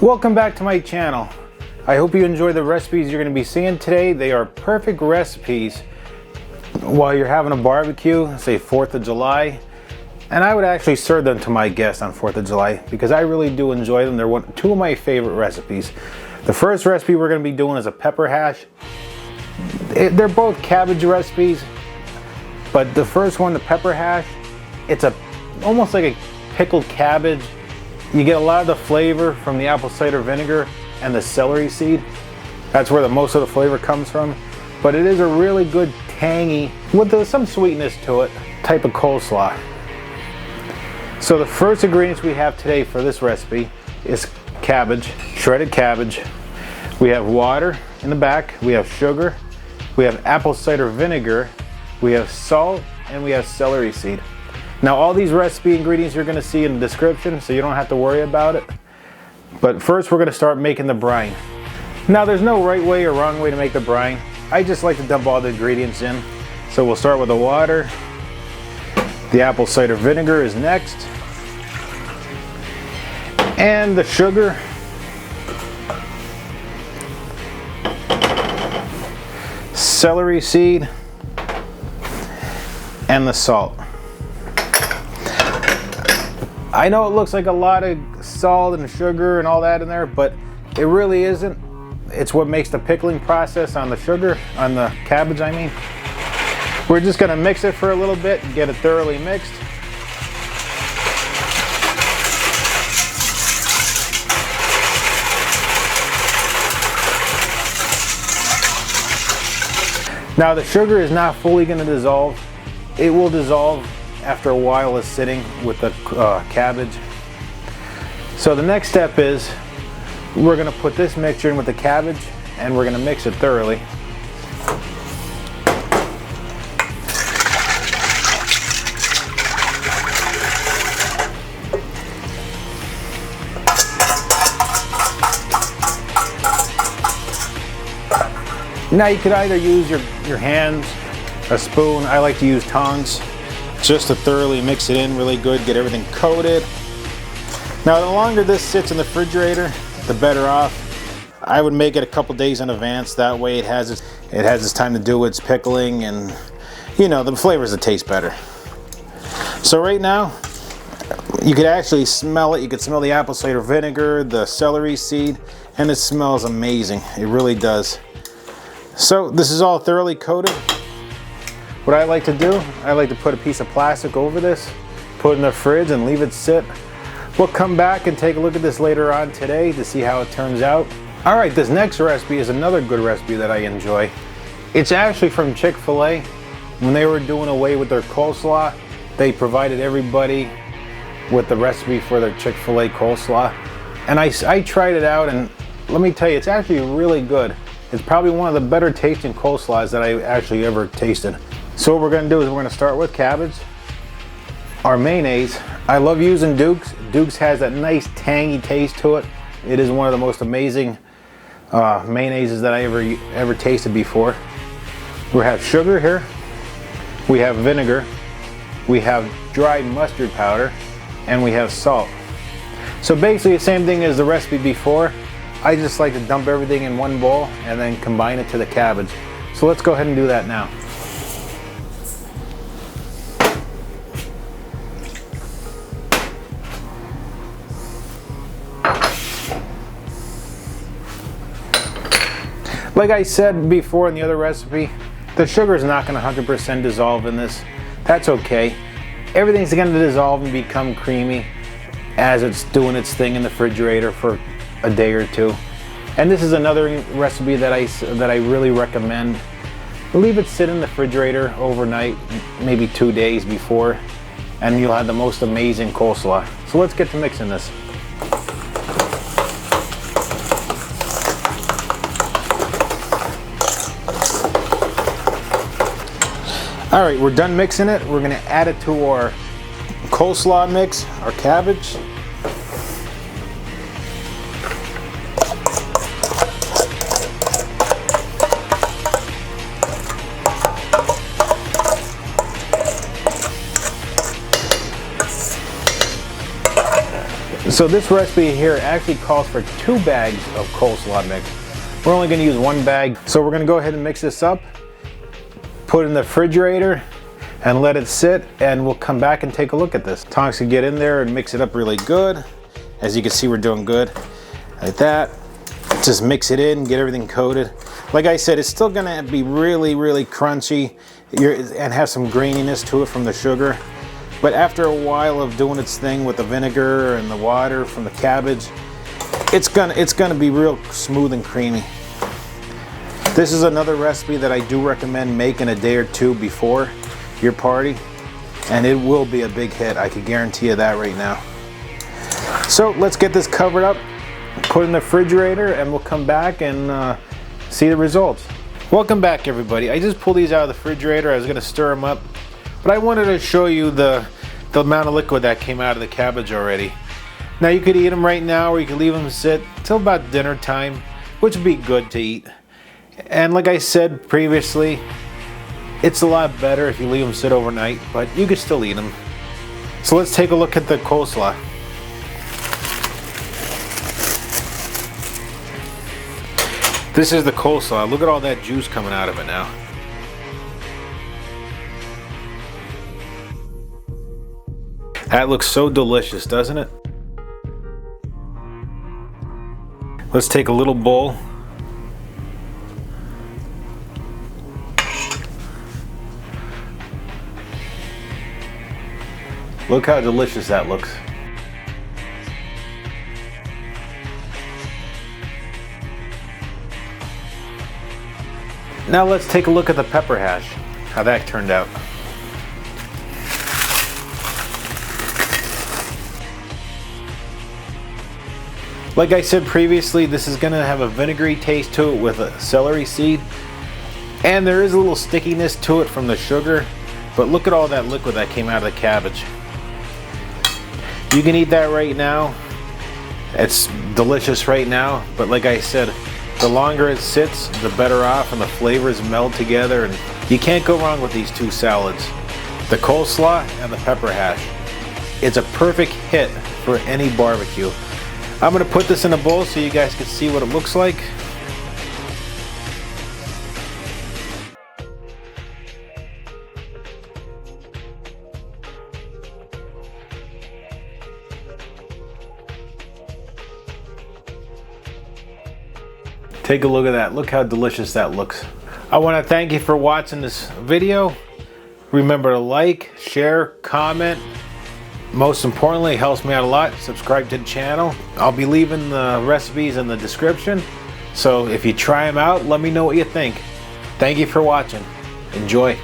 Welcome back to my channel. I hope you enjoy the recipes you're going to be seeing today. They are perfect recipes while you're having a barbecue, say 4th of July. And I would actually serve them to my guests on 4th of July because I really do enjoy them. They're two of my favorite recipes. The first recipe we're going to be doing is a pepper hash. They're both cabbage recipes, but the first one, the pepper hash, it's almost like a pickled cabbage. You get a lot of the flavor from the apple cider vinegar and the celery seed. That's where most of the flavor comes from. But it is a really good tangy, with some sweetness to it, type of coleslaw. So the first ingredients we have today for this recipe is cabbage, shredded cabbage. We have water in the back, we have sugar, we have apple cider vinegar, we have salt, and we have celery seed. Now all these recipe ingredients you're going to see in the description, so you don't have to worry about it. But first we're going to start making the brine. Now there's no right way or wrong way to make the brine. I just like to dump all the ingredients in. So we'll start with the water. The apple cider vinegar is next. And the sugar. Celery seed. And the salt. I know it looks like a lot of salt and sugar and all that in there, but it really isn't. It's what makes the pickling process on the sugar, on the cabbage I mean. We're just gonna mix it for a little bit and get it thoroughly mixed. Now the sugar is not fully gonna dissolve. It will dissolve after a while it's sitting with the cabbage. So the next step is we're going to put this mixture in with the cabbage and we're going to mix it thoroughly. Now you could either use your hands, a spoon. I like to use tongs, just to thoroughly mix it in really good, get everything coated. Now the longer this sits in the refrigerator, the better off. I would make it a couple days in advance, that way it has its time to do its pickling and, you know, the flavors that taste better. So right now, you could actually smell it. You could smell the apple cider vinegar, the celery seed, and it smells amazing. It really does. So this is all thoroughly coated. What I like to do, I like to put a piece of plastic over this, put it in the fridge and leave it sit. We'll come back and take a look at this later on today to see how it turns out. All right, this next recipe is another good recipe that I enjoy. It's actually from Chick-fil-A. When they were doing away with their coleslaw, they provided everybody with the recipe for their Chick-fil-A coleslaw. And I tried it out, and let me tell you, it's actually really good. It's probably one of the better tasting coleslaws that I actually ever tasted. So what we're going to do is we're going to start with cabbage, our mayonnaise. I love using Duke's. Duke's has that nice tangy taste to it. It is one of the most amazing mayonnaises that I ever tasted before. We have sugar here, we have vinegar, we have dried mustard powder, and we have salt. So basically the same thing as the recipe before. I just like to dump everything in one bowl and then combine it to the cabbage. So let's go ahead and do that now. Like I said before in the other recipe, the sugar is not going to 100% dissolve in this. That's okay. Everything's going to dissolve and become creamy as it's doing its thing in the refrigerator for a day or two. And this is another recipe that I really recommend. Leave it sit in the refrigerator overnight, maybe 2 days before, and you'll have the most amazing coleslaw. So let's get to mixing this. All right, we're done mixing it. We're gonna add it to our coleslaw mix, our cabbage. So this recipe here actually calls for 2 bags of coleslaw mix. We're only going to use 1 bag. So we're going to go ahead and mix this up, put it in the refrigerator, and let it sit, and we'll come back and take a look at this. Tongs can get in there and mix it up really good. As you can see, we're doing good. Like that. Just mix it in, get everything coated. Like I said, it's still gonna be really, really crunchy and have some graininess to it from the sugar. But after a while of doing its thing with the vinegar and the water from the cabbage, it's gonna be real smooth and creamy. This is another recipe that I do recommend making a day or 2 before your party, and it will be a big hit. I can guarantee you that right now. So let's get this covered up, put it in the refrigerator, and we'll come back and see the results. Welcome back, everybody. I just pulled these out of the refrigerator. I was gonna stir them up, but I wanted to show you the amount of liquid that came out of the cabbage already. Now you could eat them right now, or you could leave them sit till about dinner time, which would be good to eat. And like I said previously, it's a lot better if you leave them sit overnight, but you can still eat them. So let's take a look at the coleslaw. This is the coleslaw. Look at all that juice coming out of it now. That looks so delicious, doesn't it? Let's take a little bowl. Look how delicious that looks. Now let's take a look at the Pepperhash, how that turned out. Like I said previously, this is going to have a vinegary taste to it with a celery seed, and there is a little stickiness to it from the sugar, but look at all that liquid that came out of the cabbage. You can eat that right now. It's delicious right now, but like I said, the longer it sits, the better off, and the flavors meld together, and you can't go wrong with these 2 salads. The coleslaw and the Pepperhash. It's a perfect hit for any barbecue. I'm gonna put this in a bowl so you guys can see what it looks like. Take a look at that. Look how delicious that looks. I want to thank you for watching this video. Remember to like, share, comment. Most importantly, it helps me out a lot. Subscribe to the channel. I'll be leaving the recipes in the description. So if you try them out, let me know what you think. Thank you for watching. Enjoy.